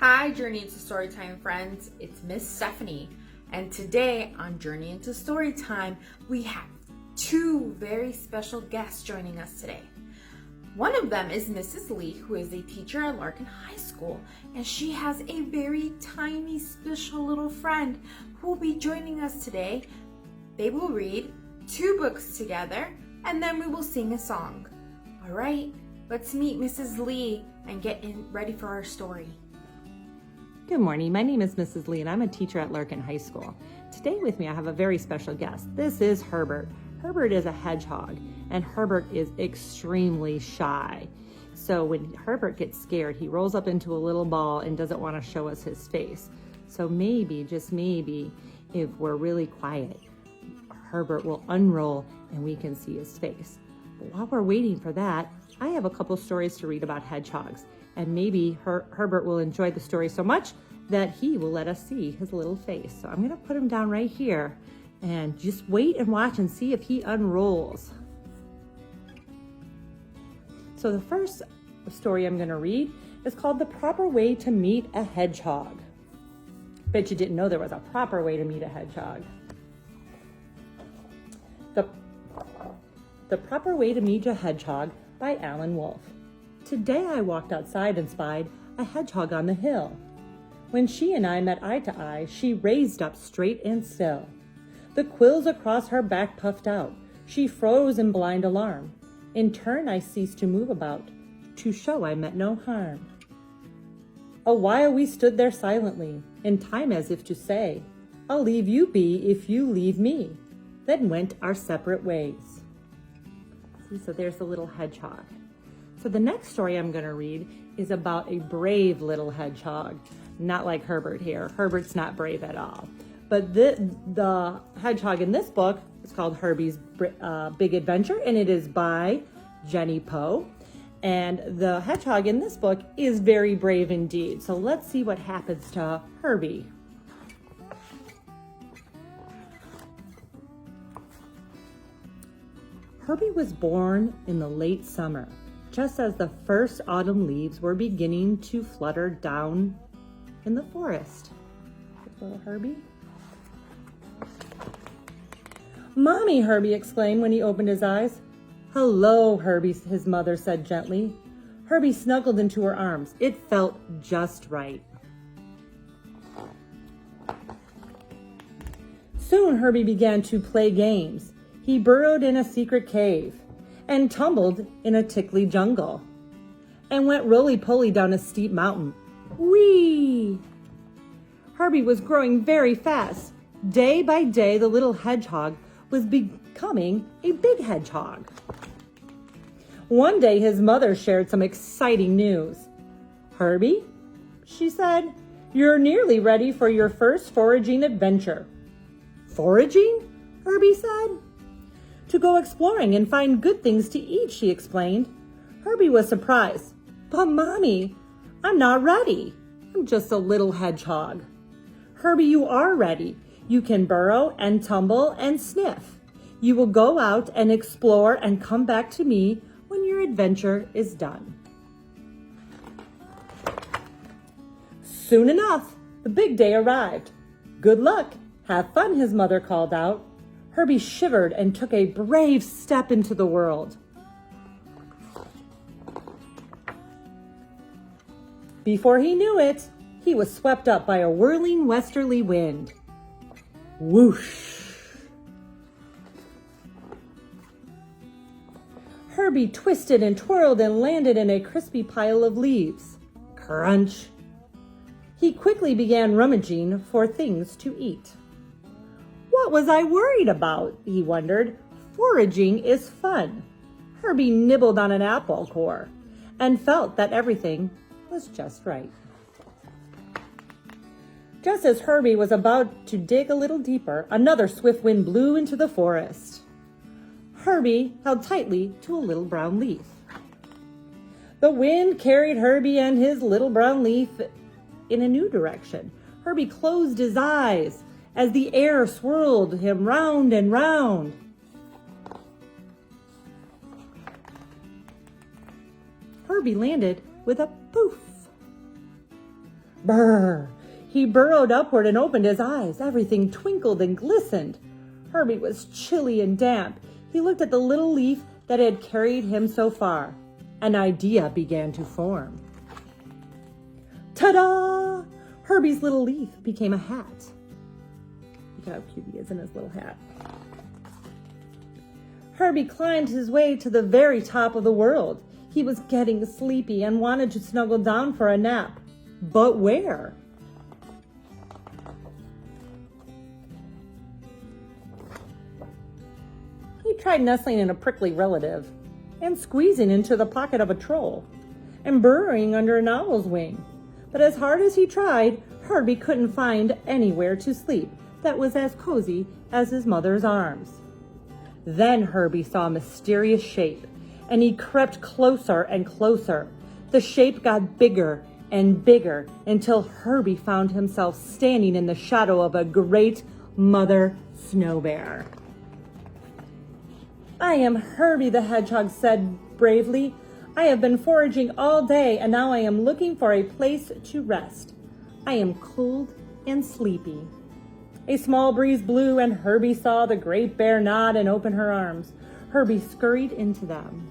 Hi, Journey into Storytime friends. It's Miss Stephanie, and today on Journey into Storytime, we have two very special guests joining us today. One of them is Mrs. Lee, who is a teacher at Larkin High School, and she has a very tiny, special little friend who will be joining us today. They will read two books together, and then we will sing a song. All right, let's meet Mrs. Lee and get ready for our story. Good morning, my name is Mrs. Lee and I'm a teacher at Larkin High School. Today with me I have a very special guest. This is Herbert. Herbert is a hedgehog and Herbert is extremely shy. So when Herbert gets scared, he rolls up into a little ball and doesn't want to show us his face. So maybe, just maybe, if we're really quiet, Herbert will unroll and we can see his face. But while we're waiting for that, I have a couple stories to read about hedgehogs. And maybe Herbert will enjoy the story so much that he will let us see his little face. So I'm going to put him down right here and just wait and watch and see if he unrolls. So the first story I'm going to read is called The Proper Way to Meet a Hedgehog. Bet you didn't know there was a proper way to meet a hedgehog. The Proper Way to Meet a Hedgehog by Alan Wolfe. Today I walked outside and spied a hedgehog on the hill. When she and I met eye to eye, she raised up straight and still. The quills across her back puffed out. She froze in blind alarm. In turn I ceased to move about, to show I meant no harm. A while we stood there silently, in time as if to say, I'll leave you be if you leave me, then went our separate ways. See, so there's the little hedgehog. So the next story I'm going to read is about a brave little hedgehog. Not like Herbert here. Herbert's not brave at all. But the hedgehog in this book is called Herbie's Big Adventure, and it is by Jenny Poe. And the hedgehog in this book is very brave indeed. So let's see what happens to Herbie. Herbie was born in the late summer, just as the first autumn leaves were beginning to flutter down in the forest. Little Herbie. Mommy, Herbie exclaimed when he opened his eyes. Hello, Herbie, his mother said gently. Herbie snuggled into her arms. It felt just right. Soon Herbie began to play games. He burrowed in a secret cave and tumbled in a tickly jungle, and went roly-poly down a steep mountain. Whee! Herbie was growing very fast. Day by day, the little hedgehog was becoming a big hedgehog. One day, his mother shared some exciting news. Herbie, she said, you're nearly ready for your first foraging adventure. Foraging? Herbie said. To go exploring and find good things to eat, she explained. Herbie was surprised. But Mommy, I'm not ready. I'm just a little hedgehog. Herbie, you are ready. You can burrow and tumble and sniff. You will go out and explore and come back to me when your adventure is done. Soon enough, the big day arrived. Good luck. Have fun, his mother called out. Herbie shivered and took a brave step into the world. Before he knew it, he was swept up by a whirling westerly wind. Whoosh! Herbie twisted and twirled and landed in a crispy pile of leaves. Crunch! He quickly began rummaging for things to eat. What was I worried about? He wondered. Foraging is fun. Herbie nibbled on an apple core and felt that everything was just right. Just as Herbie was about to dig a little deeper, another swift wind blew into the forest. Herbie held tightly to a little brown leaf. The wind carried Herbie and his little brown leaf in a new direction. Herbie closed his eyes as the air swirled him round and round. Herbie landed with a poof. Brrr! He burrowed upward and opened his eyes. Everything twinkled and glistened. Herbie was chilly and damp. He looked at the little leaf that had carried him so far. An idea began to form. Ta-da! Herbie's little leaf became a hat. Look how cute he is in his little hat. Herbie climbed his way to the very top of the world. He was getting sleepy and wanted to snuggle down for a nap. But where? He tried nestling in a prickly relative, and squeezing into the pocket of a troll, and burrowing under an owl's wing. But as hard as he tried, Herbie couldn't find anywhere to sleep that was as cozy as his mother's arms. Then Herbie saw a mysterious shape, and he crept closer and closer. The shape got bigger and bigger until Herbie found himself standing in the shadow of a great mother snow bear. "I am Herbie," the hedgehog said bravely. "I have been foraging all day, and now I am looking for a place to rest. I am cold and sleepy." A small breeze blew, and Herbie saw the great bear nod and open her arms. Herbie scurried into them.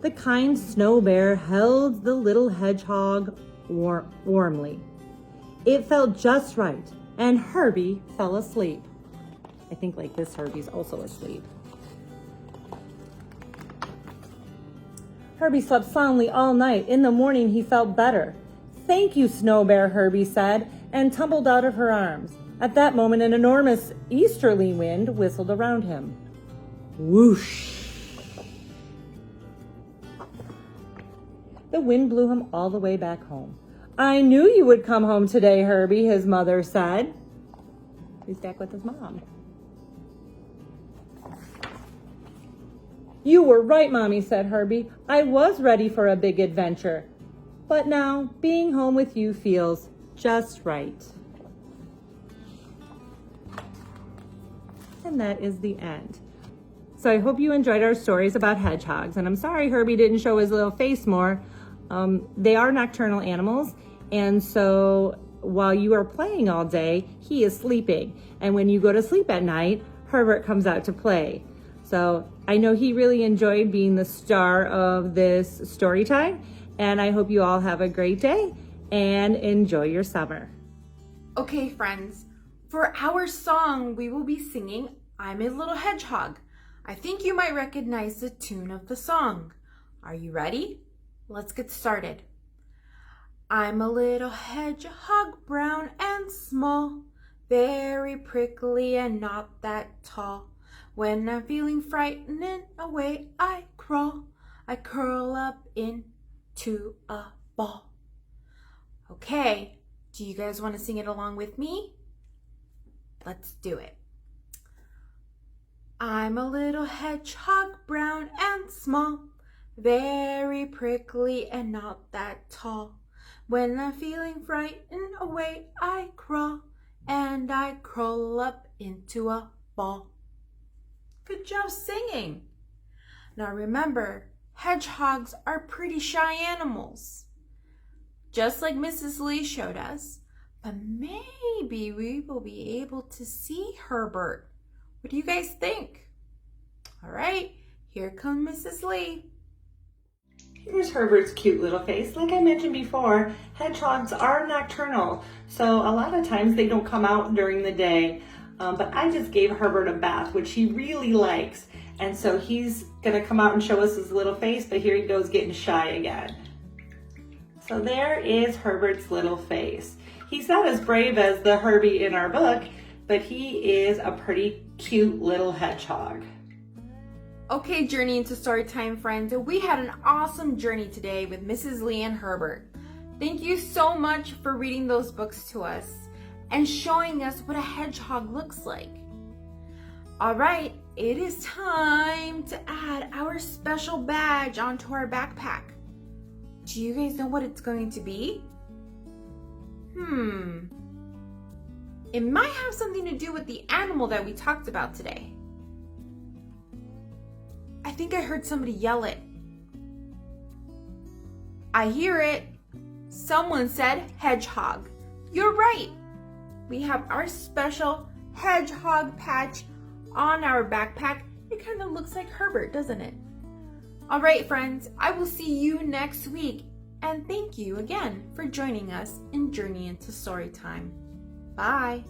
The kind snow bear held the little hedgehog warmly. It felt just right, and Herbie fell asleep. I think like this Herbie's also asleep. Herbie slept soundly all night. In the morning, he felt better. "Thank you, Snow Bear," Herbie said, and tumbled out of her arms. At that moment, an enormous easterly wind whistled around him. Whoosh! The wind blew him all the way back home. "I knew you would come home today, Herbie," his mother said. He's back with his mom. "You were right, Mommy," said Herbie. "I was ready for a big adventure. But now, being home with you feels just right." And that is the end. So I hope you enjoyed our stories about hedgehogs. And I'm sorry Herbie didn't show his little face more. They are nocturnal animals. And so while you are playing all day, he is sleeping. And when you go to sleep at night, Herbert comes out to play. So I know he really enjoyed being the star of this story time. And I hope you all have a great day and enjoy your summer. Okay, friends, for our song, we will be singing "I'm a Little Hedgehog." I think you might recognize the tune of the song. Are you ready? Let's get started. I'm a little hedgehog, brown and small, very prickly and not that tall. When I'm feeling frightened, away I crawl. I curl up into a ball. Okay, do you guys want to sing it along with me? Let's do it. I'm a little hedgehog, brown and small, very prickly and not that tall. When I'm feeling frightened, away I crawl, and I curl up into a ball. Good job singing. Now remember, hedgehogs are pretty shy animals, just like Mrs. Lee showed us, but maybe we will be able to see Herbert. What do you guys think? All right, here comes Mrs. Lee. Here's Herbert's cute little face. Like I mentioned before, hedgehogs are nocturnal, so a lot of times they don't come out during the day. But I just gave Herbert a bath, which he really likes. And so he's gonna come out and show us his little face, but here he goes getting shy again. So there is Herbert's little face. He's not as brave as the Herbie in our book, but he is a pretty cute little hedgehog. Okay, Journey into Storytime friends, we had an awesome journey today with Mrs. Lee and Herbert. Thank you so much for reading those books to us and showing us what a hedgehog looks like. All right, it is time to add our special badge onto our backpack. Do you guys know what it's going to be? It might have something to do with the animal that we talked about today. think I heard somebody yell it. I hear it. Someone said hedgehog. You're right. We have our special hedgehog patch on our backpack. It kind of looks like Herbert, doesn't it? All right, friends, I will see you next week. And thank you again for joining us in Journey into Storytime. Bye.